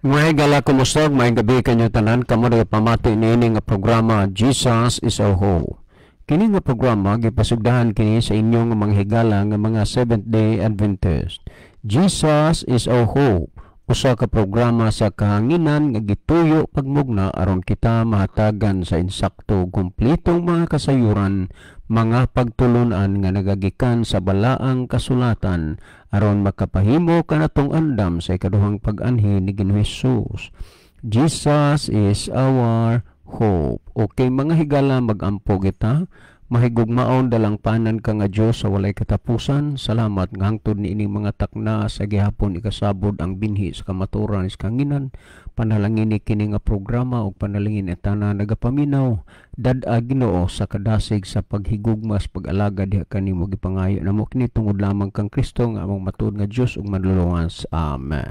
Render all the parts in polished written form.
May gala kumustog, may gabi kanyo tanan, kamo pamati niini nga programa Jesus is our Hope. Kini nga programa gipasugdahan kini sa inyong mga higala nga mga Seventh-day Adventist. Jesus is our hope. Usa ka programa sa kahanginan nga gituyo pagmugna aron kita mahatagan sa insakto kumpletong mga kasayuran, mga pagtulunan nga nagagikan sa balaang kasulatan aron makapahimo kanatong andam sa ikaduhang pag-anhi ni Ginoong Hesus. Jesus is our hope. Okay mga higala, magampo kita. Mahigugmaon dalang panan ka nga Dios sa walay katapusan. Salamat nga hangtod ni ining mga takna sa gihapon ikasabod ang binhi sa kamaturan is kanginan. Panalangin ni kini nga programa ug panalangin etana nagapaminaw dad-a Ginoo sa kadasig sa paghigugmas pag-alaga diha kanimo gipangayo namo kini tungod lamang kang Kristo nga among matuod nga Dios ug manluluwas. Amen.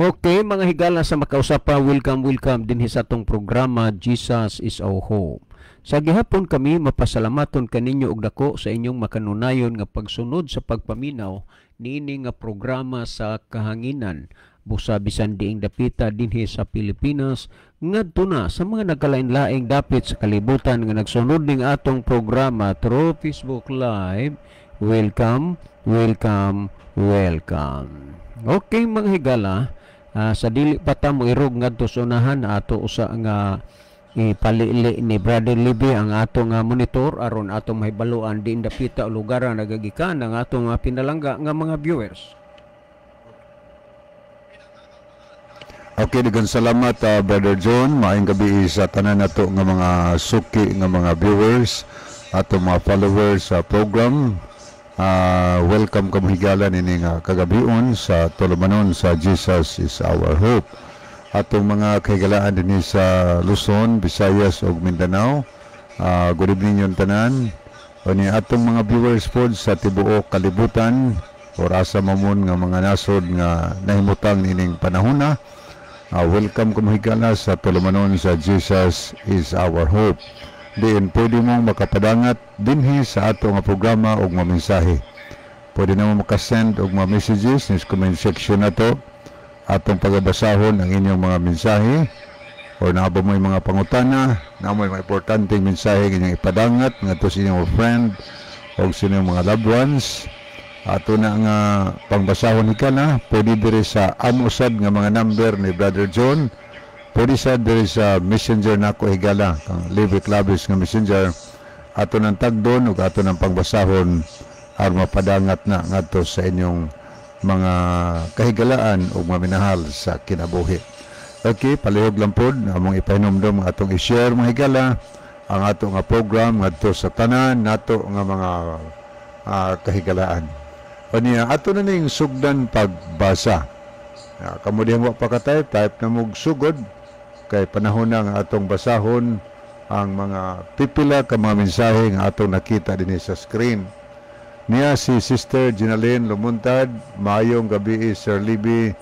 Okay mga higala, sa makausapa, welcome dinhi sa atong programa Jesus is our hope. Sa gihapon kami mapasalamaton kaninyo og dako sa inyong makanunayon nga pagsunod sa pagpaminaw niini nga programa sa kahanginan busa bisan diing dapita dinhi sa Pilipinas ngadto na sa mga nagkalain-laing dapit sa kalibutan nga nagsunod ning atong programa through Facebook Live. Welcome. Okay mga higala, sa dili pa ta mo irog ngadto sa unahan ato usa nga ipalili ni Brother Libby ang ato nga monitor aron atong mahibaluan diin dapita o lugar na nagagikan ang atong pinalangga nga mga viewers. Okay, daghang salamat Brother John. Maayong gabi sa tanan nato nga mga suki nga mga viewers, atong mga followers sa program. Welcome kamahigala nini nga kagabion sa tulumanon sa Jesus is our hope. Atong mga kahigalaan din sa Luzon, Visayas ug Mindanao. Good evening yung tanan. O ni atong mga viewers po sa tibuok kalibutan or asa mamon nga mga nasod nga nahimutang nining panahona. Welcome kamahigala sa tulumanon sa Jesus is our hope. Diin pwede mong makapadangat dinhi sa ato nga programa og mga mensahe. Pwede na mo makasend og mga messages sa comment section na to. Atong pagabasahon ang inyong mga mensahe o naabo mo yung mga pangutana, naamo yung mga importanteng mensahe inyong ipadangat ngadto sa inyong friend o sa inyong mga loved ones. Ato na nga pangbasahon ni kana, pwede diri sa amusad nga mga number ni Brother John. Pwede sa diri sa messenger nako higala, kang Levi Clavis nga messenger. Ato nang tagdon ug ato nang pangbasahon aron mapadangat na ngadto sa inyong mga kahigalaan o maminahal sa kinabuhi. Okay, palihog lang po among ipahinumdum atong i-share mga higala ang ato nga program ngadto sa tanan nato nga mga kahigalaan. O niya, ato na ning sugdan pagbasa. Kamo dihan wa pa ka-type na mog sugod kay panahon na nga atong basahon ang mga pipila ka mga mensahe nga atong nakita dinhi sa screen. Niya si Sister Ginaline Lumuntad, maayong gabi Sir Libby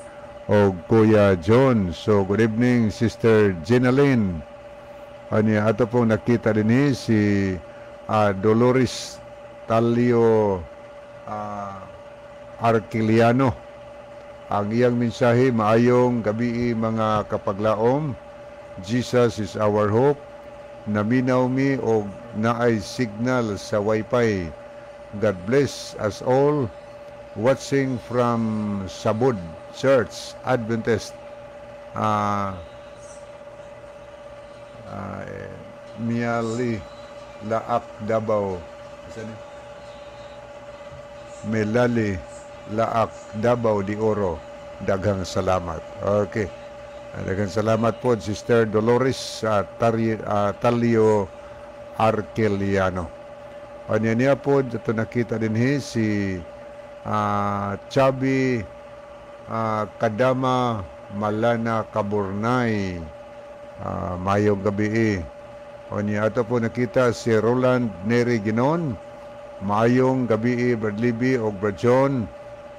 o Kuya John. So good evening Sister Ginaline. Niya ato pong nakita din si Dolores Talio Arquiliano. Ang iyang mensahe, maayong gabi mga kapaglaom. Jesus is our hope. Naminaw mi o naay signal sa wifi. God bless us all. Watching from Sabud Church Adventist Miali Laak Davao. Melali Laak Davao de Oro. Daghang salamat. Okay. Daghang salamat po Sister Dolores Talio Arquiliano. Anya niya po, ito nakita din si Chabi Kadama Malana Kaburnay. Mayong gabi. Anya ito po nakita si Roland Neri Ginon. Mayong gabi, Brad Libby o Brad John.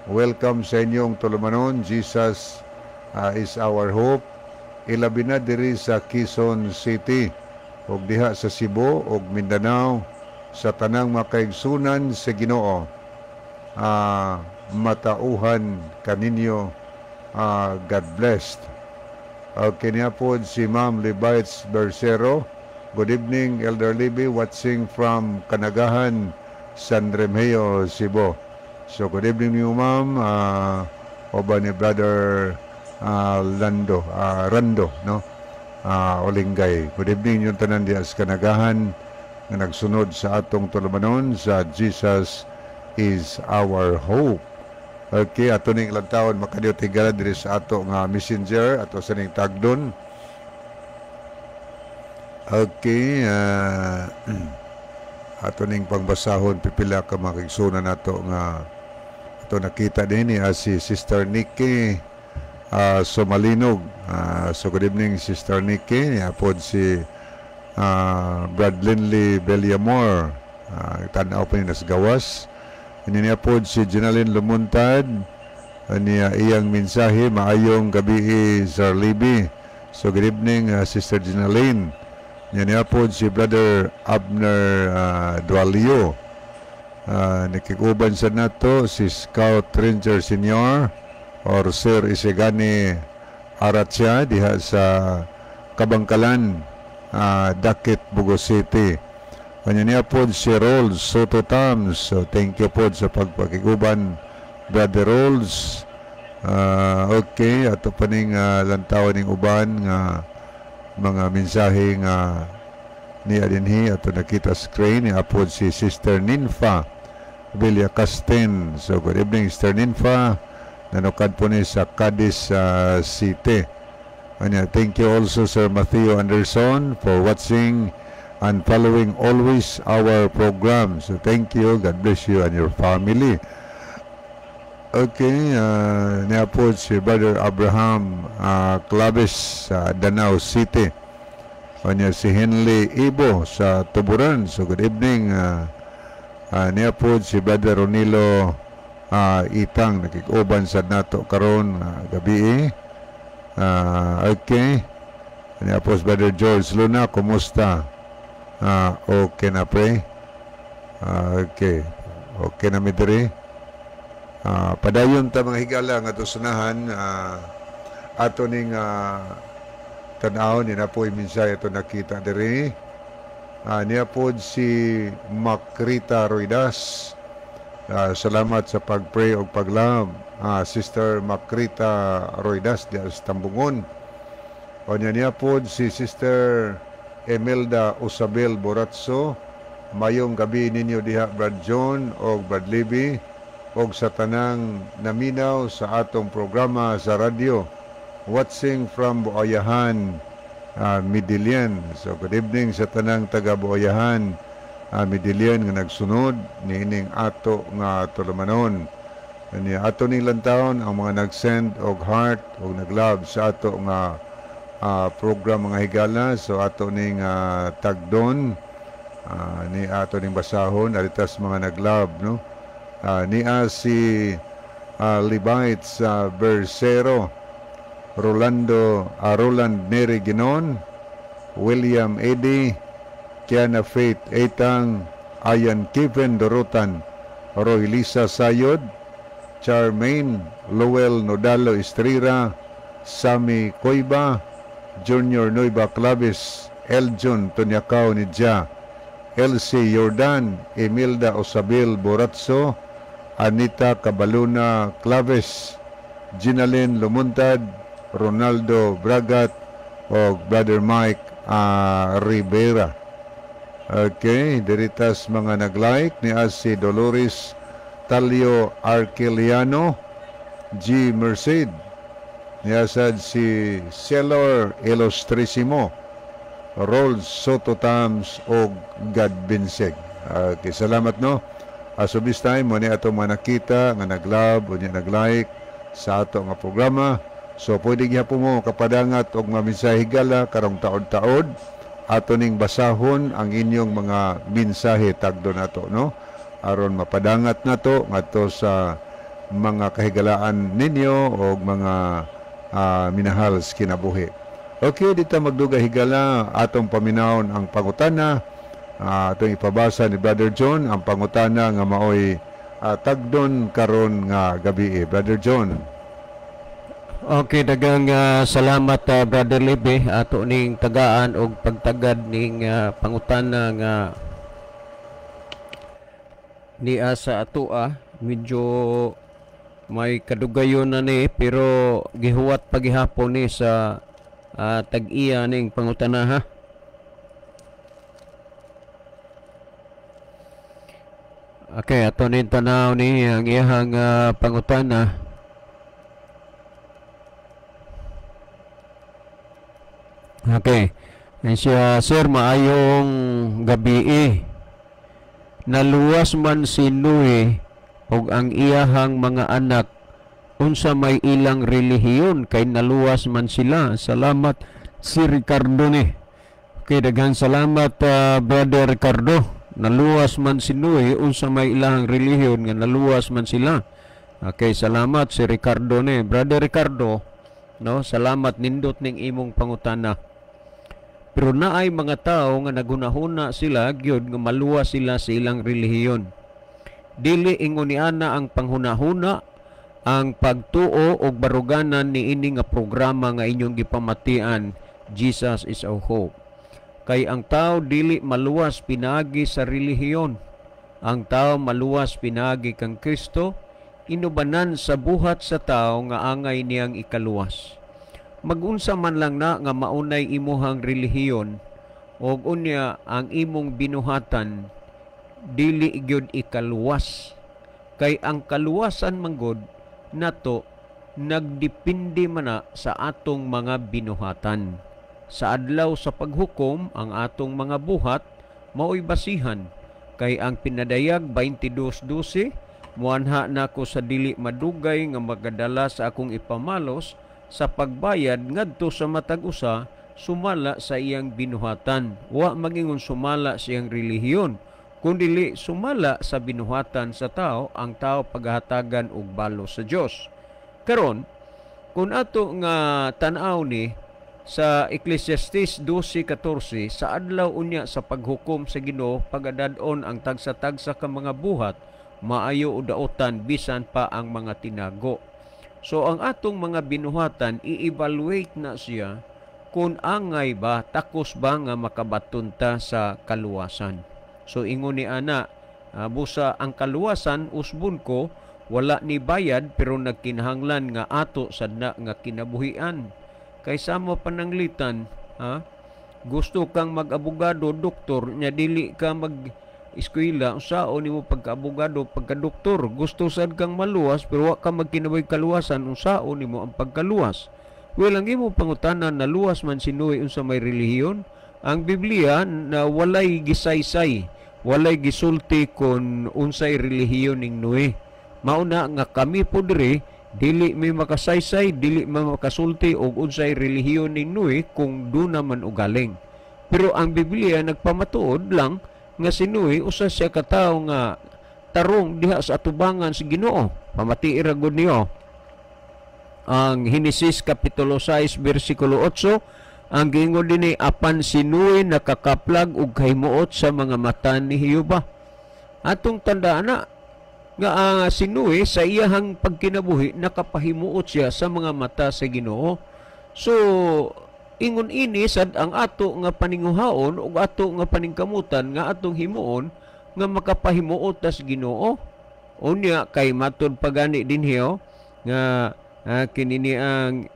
Welcome sa inyong tulumanon. Jesus is our hope. Ilabi na diri sa Quezon City. O diha sa Cebu o Mindanao. Sa tanang makaigsunan sa Ginoo, matauhan kaninyo, God blessed. Okay niya po si Ma'am Levites Bersero. Good evening Elder Libby, watching from Kanagahan, San Remeo, Cebu. So good evening niyo ma'am, oba ni brother Rando, no? Olingay. Good evening yung tanan diya sa kanagahan nga nagsunod sa atong tulumanon sa Jesus is our hope. Okay, ato ning ilang taon makadiot higala diri sa ato nga messenger ato sa ning tagdon. Okay, ato ning pangbasahon pipila ka makigsunan nato nga ato nakita din ni si Sister Nikki Somalinog. So good evening Sister Nikki, apod si Brad Linley Bellamore, tanaw pa ni nas gawas. Ini apod si Jenaline Lumuntad, niya iyang mensahe maayong gabi Sir Libby. So good evening Sister Jenaline. Niya apod si Brother Abner Dualio. Nakikuban sa nato si Scout Ranger Senior or Sir Isigani Aratsia diha sa Kabangkalan, Dakit, Bugos City. Kanya niya po si Rolls Soto Tams. So thank you po sa pagpakikuban Brother Rolls. Okay, ato pa ning lantawan ning uban nga mga mensahe nga ni adinhi ato nakita screen ni apod si Sister Ninfa Villa Castin. So good evening Sister Ninfa, nanukad po ni sa Cadiz City. Thank you also Sir Matthew Anderson for watching and following always our program. So thank you, God bless you and your family. Okay, niya po si Brother Abraham Claves sa Danau City. Kanya si Henley Ibo sa Tuburan. So good evening. Niya po si Brother Ronilo Itang, nakikuban sa nato karon gabi. Okay. Niya po si Brother George Luna, kumusta? Okay na pre. Okay. Okay na midiri. Padayon ta mga higala nga tusunahan ato ning tanaw ni na po iminsay ato nakita diri. Niya po si Makrita Roidas. Salamat sa pagpray o paglab. Sister Makrita Roidas di sa Tambungon. O niya po si Sister Emelda Usabel Boratso. Mayong gabi ninyo diha Brad John o Brad Libby o sa tanang naminaw sa atong programa sa radyo. Watching from Buayahan, Midilian. So good evening sa tanang taga Buayahan, Midilian nga nagsunod niining ato nga tulumanon. Ni ato ning lantawon ang mga nag-send og heart og nag-love sa ato nga program mga higala. So ato ning tagdon ni ato ning basahon alitas mga nag-love, no? Niya si Libites Bersero, Roland Neri Ginon, William Eddy, Kiana Faith Etang, Ayan Kevin Dorotan, Roy Lisa Sayod, Charmaine Lowell Nodalo Estrira, Sammy Koiba, Junior Noiba Clavis, Eljon Tonyakaw Nidja, Elsie Jordan, Emilda Osabil Boratso, Anita Cabaluna Claves, Ginaline Lumuntad, Ronaldo Bragat, o Brother Mike Rivera. Okay, diritas mga nag-like ni si Dolores Talio Arqueliano, G. Merced, niyasad si Celor Ilustrisimo, Rolls Soto Tams o God Binseg. Okay, salamat no. So this time mo ni ato mga nakita nga nag-love o niya nag-like sa ato nga programa. So pwede gyapon mo kapadangat og mga mensahe higala karong taod-taod ato ning basahon ang inyong mga mensahe tagdo nato, no, aron mapadangat nato ngadto sa mga kahigalaan ninyo o mga minahal sa kinabuhi. Okay, dito magduga higala atong paminawon ang pangutana. Atong ipabasa ni Brother John ang pangutana nga maoy tagdon karon nga gabi. Brother John. Okay, dagang salamat Brother Libby ato ning tagaan og pagtagad ning pangutana nga niya sa atoa medyo may kadugayon na ni pero gihuwat pagihapon ni sa tag-iya ning pangutana ha. Okay, ato nin tanaw ni ang iyang pangutana. Okay. Yan siya, sir, maayong gabi. Naluwas man si Noe og ang iyahang mga anak unsa may ilang relihiyon kay naluwas man sila. Salamat si Ricardo ni. Okay, daghang salamat Brother Ricardo. Naluwas man si Noe unsa may ilang relihiyon nga naluwas man sila. Okay, salamat si Ricardo ni. Brother Ricardo, no, salamat nindot ning imong pangutana. Pero naay mga tao nga nagunahuna sila gyud nga maluwas sila sa ilang relihiyon. Dili ingon ni ana ang panghunahuna ang pagtuo og baruganan ni ini nga programa nga inyong gipamatian, Jesus is our hope. Kay ang tao dili maluwas pinaagi sa relihiyon. Ang tao maluwas pinaagi kang Kristo, inubanan sa buhat sa tao nga angay niyang ikaluwas. Magunsa man lang na nga maunay imuhang relihiyon og unya ang imong binuhatan dili gyud ikaluwas kay ang kaluwasan manggod nato nagdepende man na sa atong mga binuhatan. Sa adlaw sa paghukom ang atong mga buhat mao'y basihan kay ang pinadayag 22:12 muanha nako sa dili madugay nga magadala sa akong ipamalos sa pagbayad ngadto sa matag usa sumala sa iyang binuhatan. Wa magingon sumala sa iyang relihiyon, kundi sumala sa binuhatan sa tao, ang tao paghatagan og balo sa Dios. Karon, kung ato nga tan-aw ni sa Ecclesiastes 12:14 sa adlaw unya sa paghukom sa Ginoo pagadad-on ang tagsa-tagsa ka mga buhat maayo udaotan bisan pa ang mga tinago. So ang atong mga binuhatan i-evaluate na siya kung angay ba, takos ba nga makabatunta sa kaluwasan. So ingon ni ana, busa ang kaluwasan usbon ko wala ni bayad pero nagkinahanglan nga ato sadna nga kinabuhian. Kaysa mo pananglitan, gusto kang mag-abogado, doktor, nya dili ka mag-eskwela, unsaon nimo pagka-abogado, pagka-doktor, gusto sad kang maluwas pero wa ka magkinabuhi kaluwasan, unsaon nimo ang pagkaluwas. Well, ang imo pangutanan na luwas man si Noe unsa may relihiyon, ang Biblia na walay gisaysay, walay gisulti kon unsay relihiyon ning Noe. Mauna nga kami po diri dili may makasaysay, dili may makasulti og unsay relihiyon ning Noe kung duna man ugaling. Pero ang Biblia nagpamatuod lang nga si Noe usa siya ka tawo nga tarong diha sa atubangan sa Ginoo. Pamati ra gud niyo. Ang Henesis Kapitulo 6 versikulo 8 ang giingon dinhi apan si Noe nakakaplag og kahimuot sa mga mata ni Jehova. Atong tandaan na nga si Noe sa iyahang pagkinabuhi nakapahimuot siya sa mga mata sa Ginoo. So ingon ini sad ang ato nga paninguhaon ug ato nga paningkamutan nga atong himuon nga makapahimuot sa Ginoo. Unya kay matud pagani dinhi nga kinini ang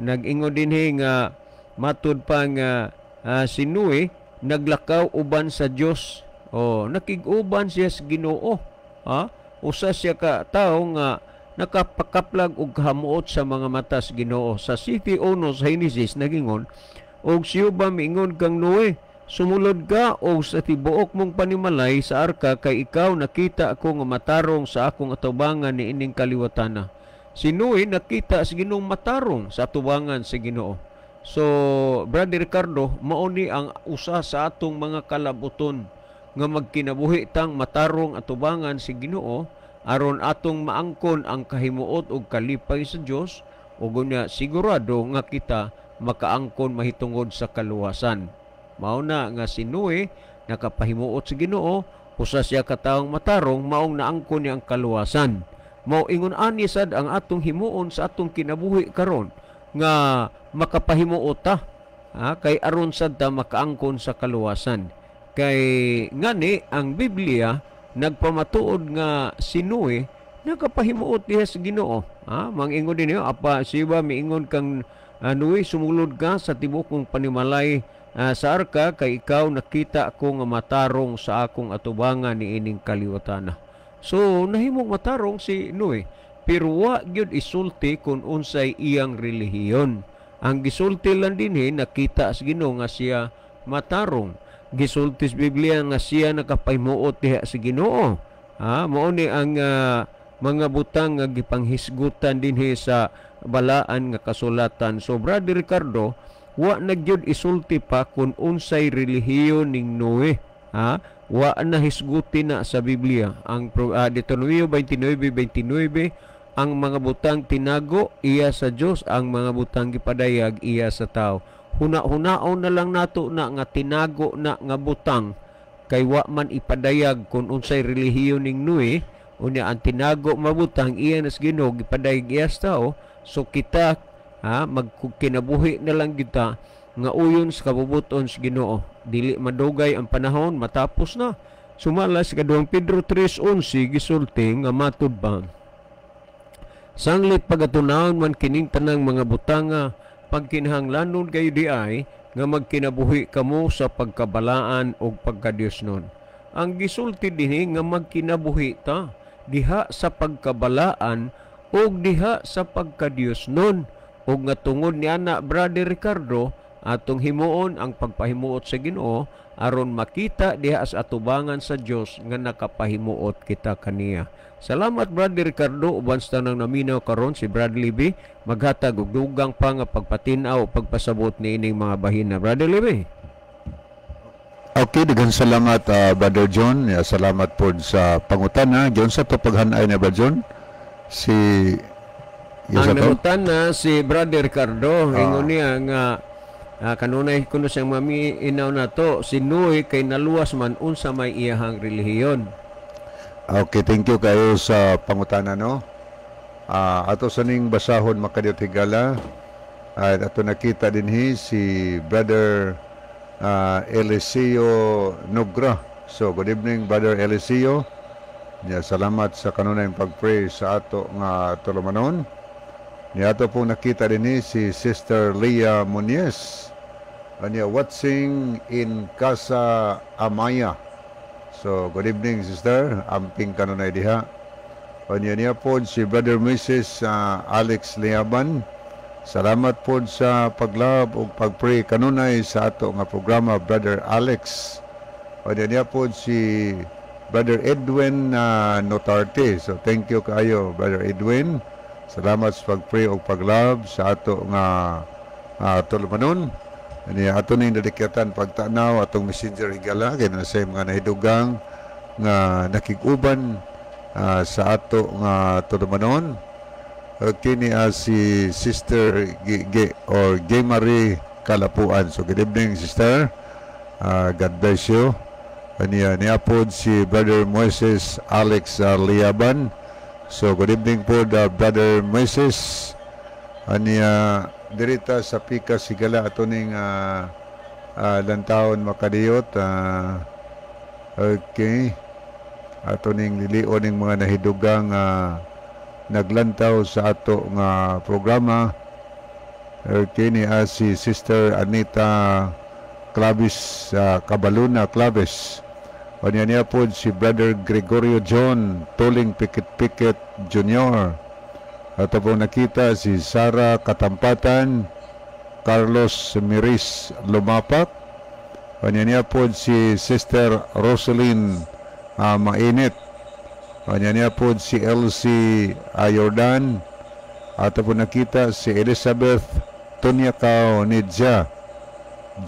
nag-ingon dinhi nga matud pa nga si Noe naglakaw uban sa Dios. Nakig-uban siya sa Ginoo. Usa siya ka tawo nga nakapakaplag og kahamuot sa mga mata sa Ginoo. Sa 7:1 sa Henesis nagingon, og siyo ba miingon kang Noe, sumulod ka o sa tibuok mong panimalay sa arka kay ikaw nakita ako nga matarong sa akong atubangan ni ining kaliwatana. Si Noe nakita sa Ginoong matarong sa atubangan sa Ginoo. So, Brother Ricardo, mao ni ang usa sa atong mga kalabuton nga magkinabuhi tang matarong atubangan sa Ginoo aron atong maangkon ang kahimuot ug kalipay sa Dios ug unya sigurado nga kita makaangkon mahitungod sa kaluwasan. Mao na nga si Noe nakapahimuot sa Ginoo, usa siya ka tawong matarong maong naangkon niya ang kaluwasan. Mao ingon ani sad ang atong himuon sa atong kinabuhi karon nga makapahimuot ta kay aron sad ta makaangkon sa kaluwasan. Kay ngani ang Biblia nagpamatuod nga si Noe nakapahimuot diha sa Ginoo. Mangingon din niyo apa siba miingon kang Noe, sumulod ka sa tibok kong panimalay sa arka kay ikaw nakita ko nga matarong sa akong atubangan ni ining kaliwatan. So nahimong matarong si Noe, pero wa gyud isulti kung unsay iyang relihiyon. Ang gisulti lang dinhi nakita sa Ginoo nga siya matarong. Gisulti sa Biblia nga siya nakapahimuot diha sa Ginoo. Mao ni ang mga butang nga gipanghisgutan dinhi sa balaan nga kasulatan. So Brother Ricardo, wa na gyud isulti pa kung unsay relihiyon ning Noe. Wa na hisguti na sa Biblia. Ang Deuteronomio 29:29, ang mga butang tinago iya sa Dios, ang mga butang gipadayag iya sa tao. Huna-hunaon na lang nato na nga tinago na nga butang kay wa man ipadayag kung unsay relihiyon ning Noe. Unya ang tinago mabutang iya nas Ginoo gipadayag iya sa tao. So kita magkinabuhi na lang kita nga uyon sa kabubuton sa Ginoo. Dili madugay ang panahon, matapos na. Sumala sa 2 Pedro 3:11 gisulti nga matud ba, sanglit pagatunahon man kining tanang mga butanga pagkinahanglanon kayo di ay nga magkinabuhi kamo sa pagkabalaan o pagkadiosnon. Ang gisulti dinhi nga magkinabuhi ta diha sa pagkabalaan o diha sa pagkadiosnon. O nga tungod ni ana Brother Ricardo, atong himuon ang pagpahimuot sa Ginoo aron makita diha sa atubangan sa Dios nga nakapahimuot kita kaniya. Salamat Brother Ricardo, uban sa nang naminaw karon si Bradley B. Maghatag og dugang pa nga pagpatinaw o pagpasabot ni ining mga bahin na Brother Lee. Okay, daghang salamat Brother John. Salamat po sa pangutana. John sa to paghanay na Brother John. Si ang nangutan na si Brother Ricardo, ingon niya nga kanunay kuno siyang mami inaw na to, si Noe kay naluwas man unsa may iyahang relihiyon. Okay, thank you kayo sa pangutana no. Ato sa ning basahon makadiyot higala. Ato nakita dinhi si Brother Eliseo Nogra. So, good evening Brother Eliseo. Salamat sa kanunay pag-pray sa ato nga tulumanon. Ato pong nakita dinhi si Sister Leah Muniez. Watching in Casa Amaya. So, good evening, sister. Amping kanunay diha. Niya po si Brother Mrs. Alex Liaban. Salamat po sa paglab o pagpray kanunay sa ato nga programa, Brother Alex. Niya po si Brother Edwin Notarte. So, thank you kayo, Brother Edwin. Salamat sa pagpray o paglab sa ato nga tulumanon. Ato ning dedikatan pagtanaw atong messenger higala kay na sa mga nahidugang nga nakig-uban sa ato nga tulumanon. Kini si Sister G Marie Kalapuan. So good evening sister. God bless you. Niya po si Brother Moises Alex Liaban. So good evening po Brother Moises. Niya dirita sa Pika Sigala ato ning lantawon makadiyot. Okay. Ato ning lilion ning mga nahidugang naglantaw sa ato nga programa. Okay, ni si Sister Anita Clavis Cabaluna Claves. O niya po si Brother Gregorio John Tuling Pikit Jr. At po nakita si Sara Katampatan, Carlos Miris Lumapak. O niya po si Sister Rosalyn Mainit. O niya po si Elsie Ayordan. At po nakita si Elizabeth Tunyakaw Nidja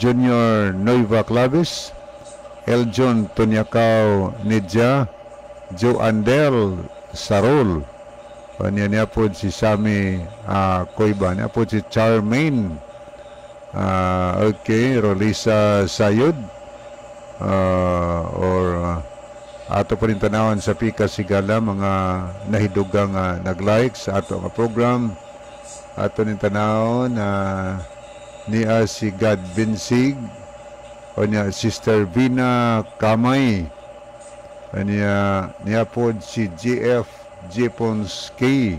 Junior Noiva Clavis, Eljon Tunyakaw Nidja, Joe Andel Sarol. Niya po si Sami Koiba. Niya po si Charmaine. Okay, Rolisa Sayud. Ato po rin tanawan sa Pika Sigala, mga nahidugang nag-like sa ato nga program. Ato rin tanawon niya si God Binsig o niya Sister Vina Kamay. Niya po si GF Jepons K.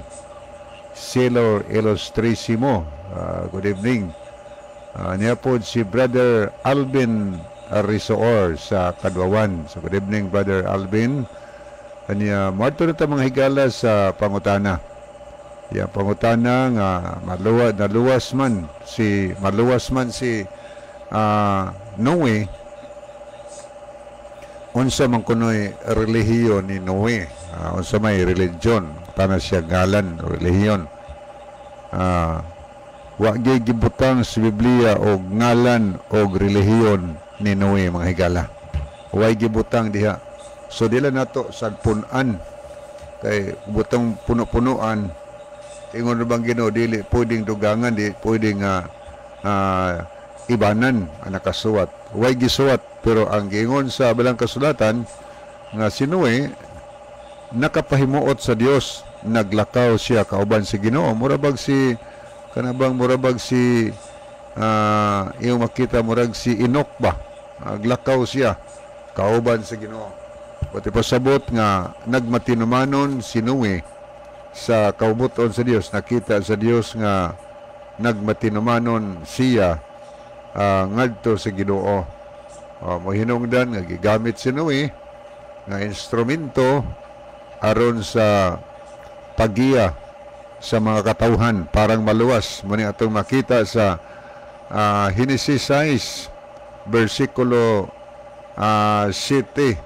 Sailor Illustrissimo. Good evening. Niya po si Brother Alvin Risoor sa Kadwawan. So good evening, Brother Alvin. Niya marto na mga higala sa pangutana. Yang pangutana nga maluwas man si Noe. Unsa man kunoy relihiyon ni Noe, unsa may religion, tana siya ngalan relihiyon. Wa gyud gibutang sa Biblia og ngalan og relihiyon ni Noe, mga higala. Wa gibutang diha. So dila nato sagpunan kay butang puno-punuan. Ingon bang Ginoo dili pwedeng dugangan, di pwedeng ibanan ang nakasuwat. Way gisuwat, pero ang giingon sa bilang kasulatan nga si Noe nakapahimuot sa Dios, naglakaw siya kauban si Ginoo. Murabag si iyong makita murag si Enoch ba, naglakaw siya kauban si Ginoo. Pati pasabot nga nagmatinumanon si Noe sa kaubuton sa Dios, nakita sa Dios nga nagmatinumanon siya ngadto sa Ginoo. Mohinungdan nga gigamit si Noe nga instrumento aron sa pagiya sa mga katawhan parang maluwas. Muni atong makita sa Genesis 6 versikulo 7.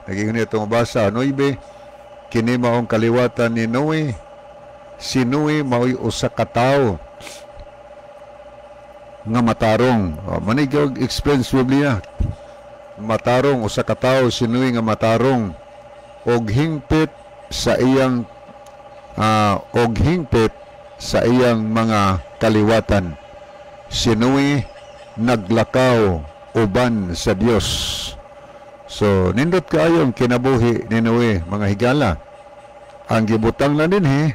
Naging itong basa 9. Kini maong kaliwatan ni Noe. Si Noe mao'y usa ka tawo nga matarong. Manigog experience Biblia. Matarong, usa ka tawo si Noe nga matarong og hingpit sa iyang mga kaliwatan. Si Noe naglakaw uban sa Dios. So nindot kaayo ang kinabuhi ni Noe, mga higala. Ang gibutang na dinhi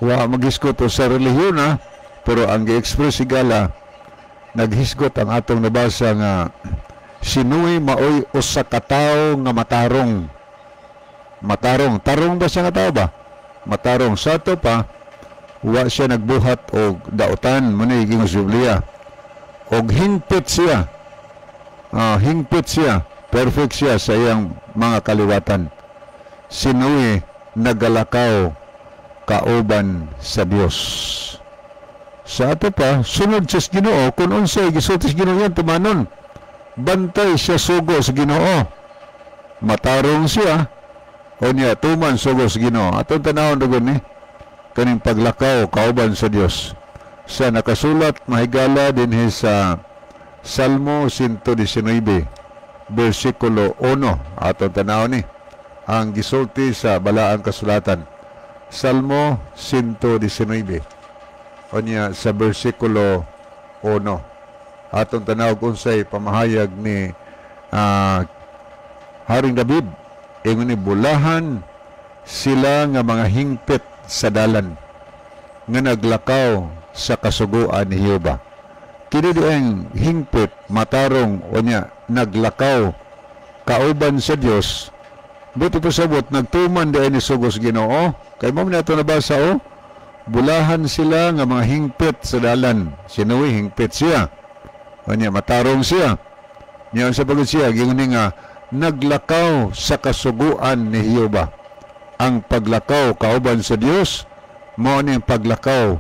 wa maghisgot sa relihiyon pero ang gi-express higala naghisgot ang atong nabasa nga si Noe maoy usa ka tawo nga matarong. Tarong ba siya nga tao ba? Matarong. Sa to pa, wa siya nagbuhat og dautan, muna higing sa Biblia. Og hingpit siya. Perfect siya sa iyang mga kaliwatan. Si Noe nagalakaw kauban sa Dios. Sa ato pa, sunod siya sa Ginoo, kung unsay gisulti sa Ginoo yan, tumanon. Bantay siya sugo sa Ginoo. Matarong siya, o niya, tuman sugo sa Ginoo. Atong tanawon doon kaning paglakaw kauban sa Dios. Sa nakasulat, mahigala din sa Salmo 119, versikulo 1. Atong tanawon ang gisulti sa balaang kasulatan. Salmo 119. O niya sa versikulo 1. Atong tanaw kung sa'y pamahayag ni Haring David. Ingon ni bulahan sila nga mga hingpit sa dalan nga naglakaw sa kasuguan ni Jehova. Kini dieng hingpit, matarong o niya naglakaw kauban sa Dios. Buti pasabot nagtuman diay ni sugos Ginoo. Kay mo na ito nabasa bulahan sila nga mga hingpit sa dalan. Si Noe hingpit siya. O niya matarong siya. Niya sa pagod siya gingon nga naglakaw sa kasuguan ni Jehova. Ang paglakaw kauban sa Dios mao ni paglakaw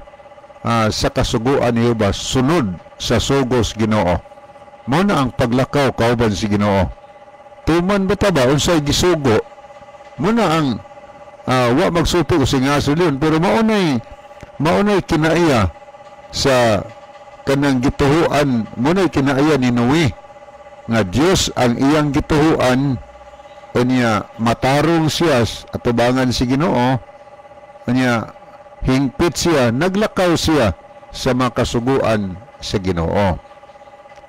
sa kasuguan ni Jehova sunod sa sugos Ginoo. Mao na ang paglakaw kauban si Ginoo. Tuman ba ta ba unsay gisugo? Muna ang wa magsupi ko singaso yun, pero maunay kinaiya sa kanang gituhuan, maunay kinaiya ni Noe nga Dios ang iyang gituhuan. Kanya matarong siya at tubangan si Ginoo. Kanya hingpit siya, naglakaw siya sa mga kasuguan sa Ginoo.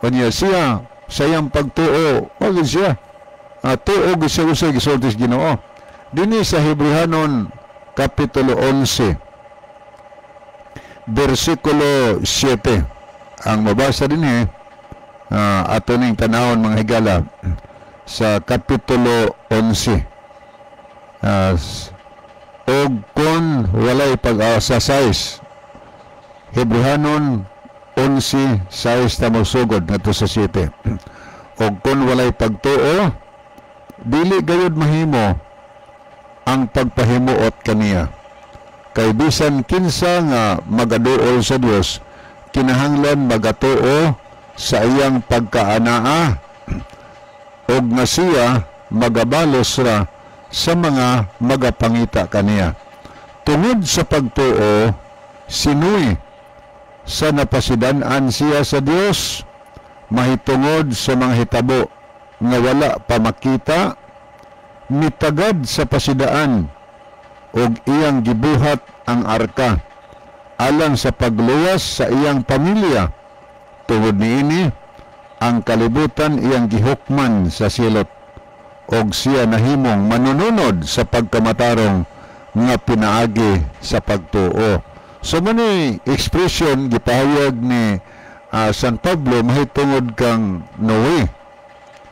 Kanya siya sa iyang pagtuo, wag siya tuo gisa-gisa gisulti sa Ginoo. Dini sa Hebrehanon kapitulo 11 versikulo 7 ang mabasa din ato ning tanawon mga higala sa kapitulo 11 og kung walay pag-asa size, Hebrehanon 11 size ta magsugod ngadto sa 7. Og kung walay pagtuo, dili gayud mahimo ang pagpahimuot kaniya. Kay bisan kinsa nga magaduol sa Dios, kinahanglan magatuo sa iyang pagkaanaa og nga siya magabalos ra sa mga magapangita kaniya. Tungod sa pagtuo, sinuy sa napasidan-an siya sa Dios, mahitungod sa mga hitabo nga wala pa makita, mitagad sa pasidaan og iyang gibuhat ang arka alang sa pagluwas sa iyang pamilya. Tungod niini ang kalibutan iyang gihukman sa silot og siya nahimong manununod sa pagkamatarong nga pinaagi sa pagtuo. So mani expression gipahayag ni San Pablo mahitungod kang Noe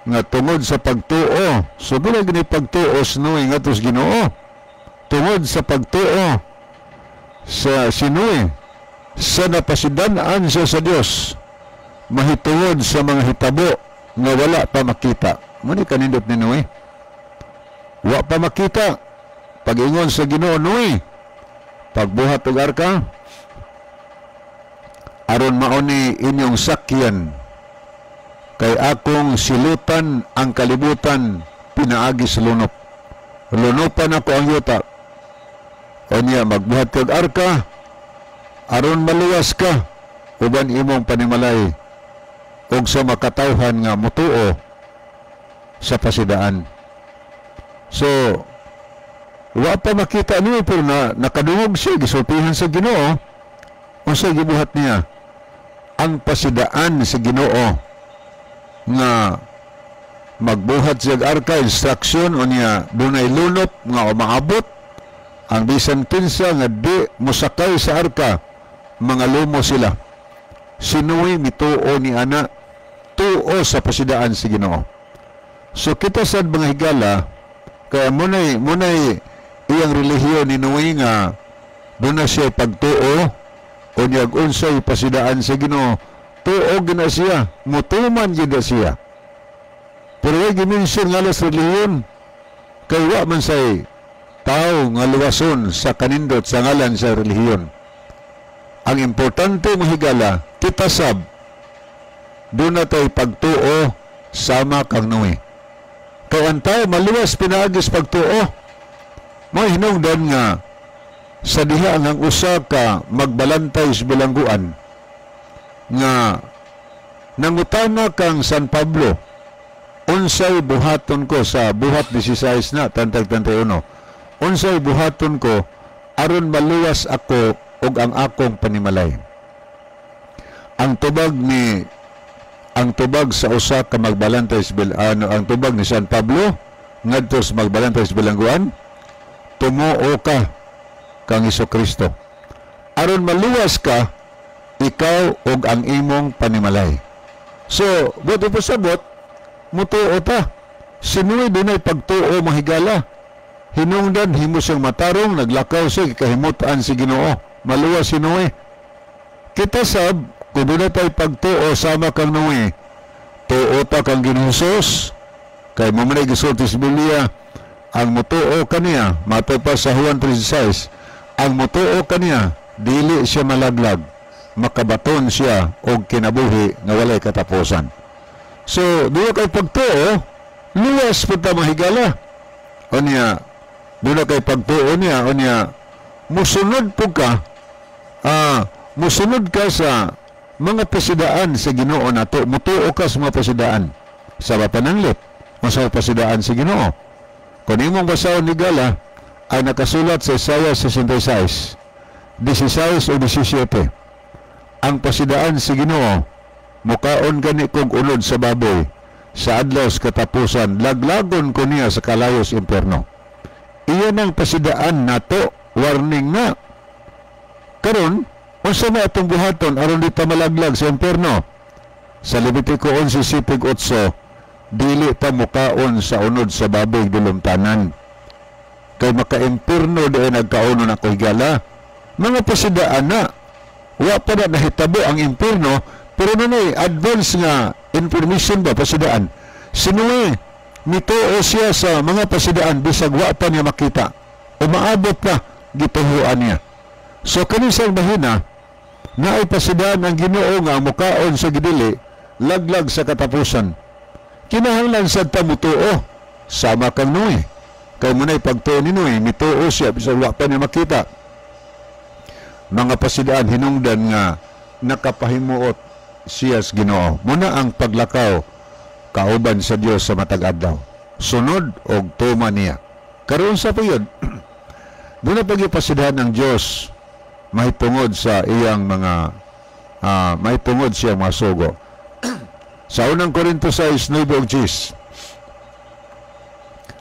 nga tungod sa pagtuo. So bila gini pagtuo sa Noe nga tos Ginoo, tungod sa pagtuo sa Noe, sa napasidan-an siya sa Dios, mahitungod sa mga hitabo nga wala pa makita. Muni kanindot ni Noe, wa pa makita. Pag-ingon sa Ginoo, Noe, pagbuhat og arka aron mauni inyong sakyan, kay akong silutan ang kalibutan pinaagi sa lunop. Lunopan ako ang yuta. O niya, magbuhat kag arka aron maluwas ka uban imong panimalay og sa makatawhan nga mutuo sa pasidaan. So wa pa makita niyo pero nakadungog siya, gisultihan sa Ginoo. Unsa gibuhat niya? Ang pasidaan sa Ginoo nga magbuhat siya arka, instruction o niya dunay lunop nga umaabot ang bisan kinsa nga di musakay sa arka, mga lumo sila. Sinuwi mituo ni ana, tuo sa pasidaan sa Ginoo. So kita sad mga higala, kaya munay iyang relihiyon ni Noe nga doon na siya pagtuo o niyag unsay pasidaan sa Ginoo, tuo gina siya, mutuman gina siya. Pero ay gimension nga sa relihiyon, kay wa man say tao nga luwason sa kanindot sa ngalan sa relihiyon. Ang importante mo higala, kita sab doon na tayo pagtuo sama kang Noe. Kaya ang tao maluwas pinaagis pagtuo. May hinungdan nga sa diha ang usa ka magbalantay sa bilangguan nga nangutana kang San Pablo, unsay buhaton ko sa buhat 16 na tantag 31. Unsay buhaton ko aron maluwas ako ug ang akong panimalay. Ang tubag sa usa ka magbalantay sa ang tubag ni San Pablo ngadto sa magbalantay sa bilangguan, tumuo ka kang Hesukristo aron maluwas ka ikaw ug ang imong panimalay. So buti po sabot mutuo ta. Sinuwi dunay pagtuo mahigala. Hinungdan himo siyang matarong, naglakaw siya kahimutan si Ginoo. Maluwas si Noe. Kita sab kung dunay tay pagtuo sama kang Noe, tuo ta kang Ginoo. Kay mo man gisulti sa Biblia, ang mutuo kaniya, matay pa sa Juan 3:6, ang mutuo kaniya, dili siya malaglag, makabaton siya og kinabuhi nga walay katapusan. So, doon kay pagtuo, luwas po ta mahigala. O niya, doon kay pagtuo niya, o niya, musunod po ka, musunod ka sa mga pasidaan sa Ginoo nato, mutuo ka sa mga pasidaan sa pananlit, o sa pasidaan sa Ginoo. Kung imong basahon ni Gala, ay nakasulat sa Isaiah 66, 16 o 17. Ang pasidaan sa Ginoo, mukaon gani kong unod sa baboy, sa adlaw sa katapusan, laglagon ko niya sa kalayos impierno. Iyan ang pasidaan nato, warning na. Karon, unsa na atong buhaton aron di ta malaglag sa impierno? Sa Levitico 11:8, dili ta mukaon sa unod sa baboy dilumtanan. kay maka-impierno di nagkauno na ko higala. Mga pasidaan na, wa pa na nahitabo ang impierno, pero nanay advance nga information ba pasidaan. Sinuwi, mituo siya sa mga pasidaan bisag wa pa niya makita. Umaabot pa gituhuan niya. So kanisang mahina, na ay pasidaan ang Ginoo nga mukaon sa gidili, laglag sa katapusan. Kinahanglan sa tamutuo, sama kang Noe. Kay muna'y pagtuo ni Noe, mituo siya, bisag wa pa niya makita. Mga pasidaan hinungdan nga nakapahimuot siya sa Ginoo. Muna ang paglakaw, kauban sa Dios sa matag adlaw. Sunod og tuma niya. Karon sa payod, doon na pagipasidaan ng Dios may tungod sa iyang mga may tungod siya mga sugo. Sa unang Korinto 6:9 og 10,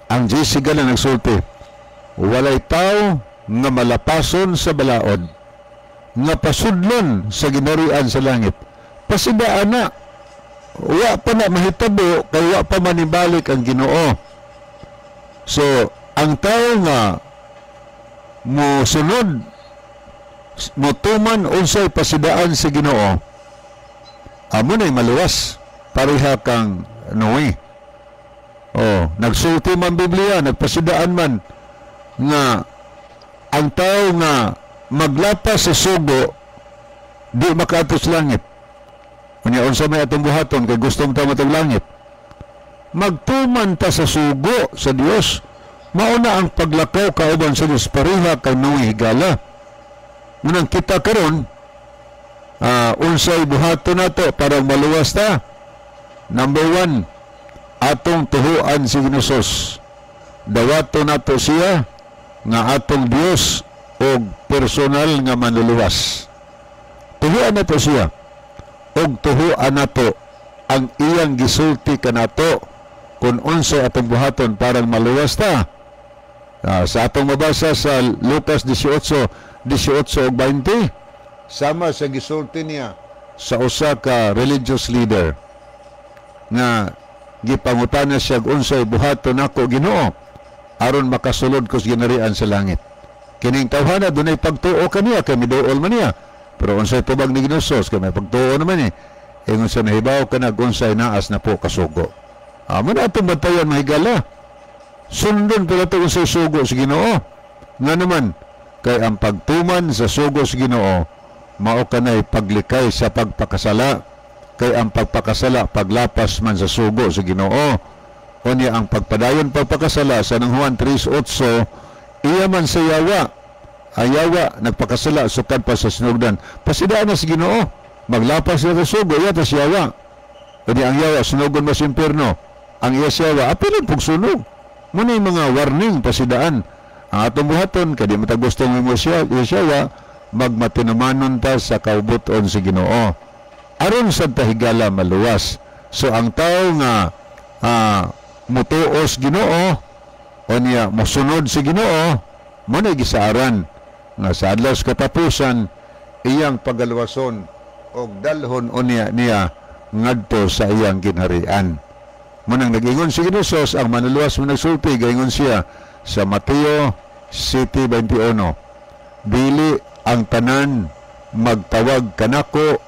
ang Jessica na nagsulti, walay tao nga malapason sa balaod, nga pasudlon sa ginarian sa langit. Pasidaan na, wa pa na mahitabo, kay wa pa manibalik ang Ginoo. So, ang tao nga mo sunod, mo tuman unsay pasidaan sa Ginoo, amo na'y maluwas, pareha kang Noe. Nagsulti man Biblia, nagpasidaan man nga ang tao nga maglapas sa sugo di makaatos langit. Unya unsa may atong buhaton kay gusto mo ta matag langit. Magtuman ta sa sugo sa Dios. Mauna ang paglakaw kauban sa Dios, pareha kang Noe higala. Munang kita karon unsay buhaton nato para maluwas ta. Number 1, atong tuhuan si Ginosos. Dawato nato siya nga atong Dios og personal nga manluluwas. Tuhuan nato siya og tuhuan nato ang iyang gisulti kanato kung unsay atong buhaton para maluwas ta. Sa atong mabasa sa Lucas 18:18 og 20, sama sa gisulti niya sa usa ka religious leader nga gipangutana siya unsay buhaton nako Ginoo aron makasulod ko sa ginarian sa langit. Kining tawhana dunay pagtuo kaniya kay miduol man niya, pero unsay tubag ni Ginoos kay may pagtuo naman ingon sa nahibaw kanag unsay naas na po kasugo. Amo na atong bantayan mahigala. Sundon pala ito unsay sugo sa Ginoo. Nga naman kay ang pagtuman sa sugo sa Ginoo mao kanay paglikay sa pagpakasala, kay ang pagpakasala paglapas man sa sugo sa Ginoo. Unya ang pagpadayon pagpakasala sa nang Juan 3:8, iya man sa yawa, ayawa nagpakasala sukad pa sa sinugdan, pasidaan na sa Ginoo, maglapas na sa sugo iya ta sa yawa. Unya ang yawa sunugon mas impierno, ang iya sa yawa apilon pug sunog. Muna yung mga warning pasidaan ang atong buhaton kay di matag gustong mo siya magmatinamanon ta sa kaubuton sa Ginoo aron sa tahigala maluwas. So ang tao nga mutuos Ginoo o niya mosunod sa Ginoo mo na gisaaran nga sa adlaw sa katapusan iyang pagaluwason og dalhon o niya ngadto sa iyang ginharian. Munang nag-ingon si Ginoos ang manuluwas mo nagsulti, gaingon siya sa Mateo 7:21, dili ang tanan magtawag kanako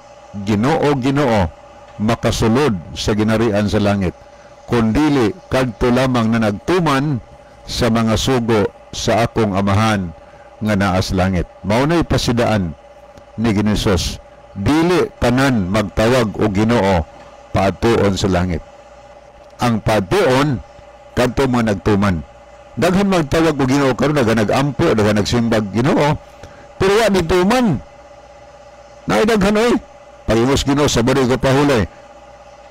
Ginoo, Ginoo, makasulod sa ginarian sa langit, kundili kadto lamang na nagtuman sa mga sugo sa akong amahan nga naas langit. Maunay pasidaan ni Ginoos, dili tanan magtawag og Ginoo paadtuon sa langit. Ang paadtuon kadto mo nagtuman. Daghan magtawag og Ginoo karon, daghan nagampo, daghan nagsimbag Ginoo, pero wa ni tuman. Naidaghan oy. Pagingos Ginoo sa bari ko pahulay.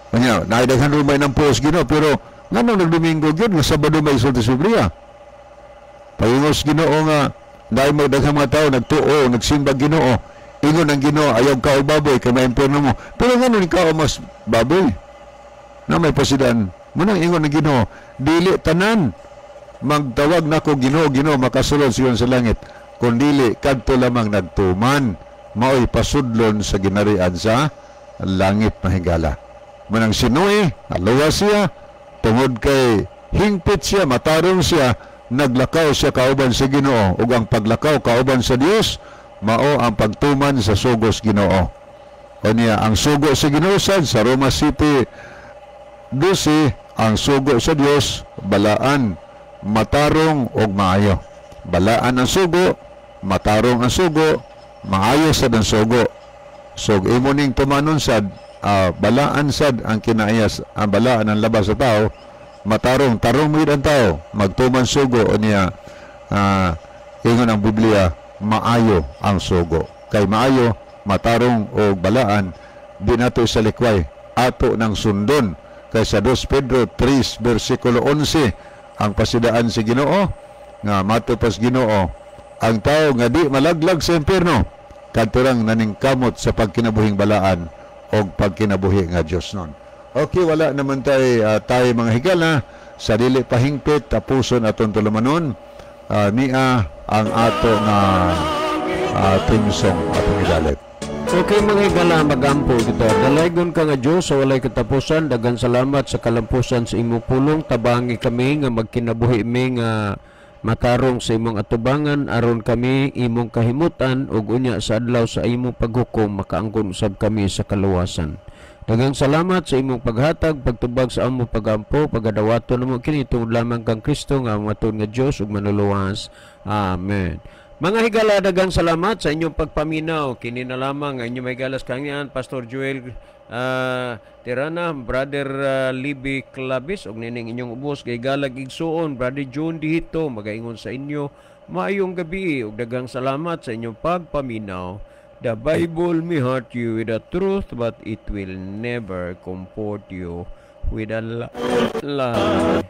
Kanya, naidaghan rumay ng puos Ginoo, pero nganong nagdomingo gyud nga Sabado may sulti Biblia. Pagingos Ginoo nga dahil magdaghang mga tao nagtuo, nagsimbag Ginoo, ingon ang Ginoo ayaw ka o baboy kay maimperno mo. Pero nganon ikaw mas baboy na may pasidaan. Munang ingon ng Ginoo, dili tanan magtawag nako Ginoo, Ginoo makasulod siyon sa langit, kundili kadto lamang nagtuman maoy pasudlon sa ginarian sa langit mahigala. Munang si Noe, aluwa siya tungod kay hingpit siya, matarong siya naglakaw siya kauban sa Ginoo, ug ang paglakaw kauban sa Dios mao ang pagtuman sa sugos Ginoo. O niya ang sugo sa Ginoo sad sa Roma City 12, ang sugo sa Dios balaan, matarong ug maayo. Balaan ang sugo, matarong ang sugo, maayo sad ang sugo. So imo ning tumanon sad, balaan sad ang kinaayas, ang balaan ang labas sa tao, matarong tarong mo ang tao, magtuman sugo o niya ingon ang Biblia, maayo ang sugo. Kay maayo, matarong o balaan, di nato sa likway, ato ng sundon. Kay sa 2 Pedro 3 versikulo 11, ang pasidaan si Ginoo nga matupas Ginoo ang tao nga di malaglag sa impierno kadturang naningkamot sa pagkinabuhing balaan o pagkinabuhi nga Dios nun. Okay, wala naman tayo mga higala sa dili pahingpit tapuson aton tulumanon niya ang ato nga theme song atong idalit. Okay mga higala, magampo kita. Dalaygon ka nga Diyos sa walay katapusan. Dagan salamat sa kalampusan sa imong pulong. Tabangi kami nga magkinabuhi mi nga matarong sa imong atubangan aron kami imong kahimutan ug unya sa adlaw sa imong paghukom makaangkon usab kami sa kaluwasan. Dagang salamat sa imong paghatag, pagtubag sa among pagampo, pagadawaton namo kini tungod lamang kang Kristo nga matud nga Dios ug manuluwas. Amen. Mga higala, dagang salamat sa inyong pagpaminaw. Kini na lamang ang inyong may galas kanyan, Pastor Joel Tirana, Brother Libby Clavis, ug nining inyong ubos kay galag igsuon, Brother John Dihito, magaingon sa inyo, maayong gabi, ug dagang salamat sa inyong pagpaminaw. The Bible may hurt you with the truth, but it will never comfort you with a lie.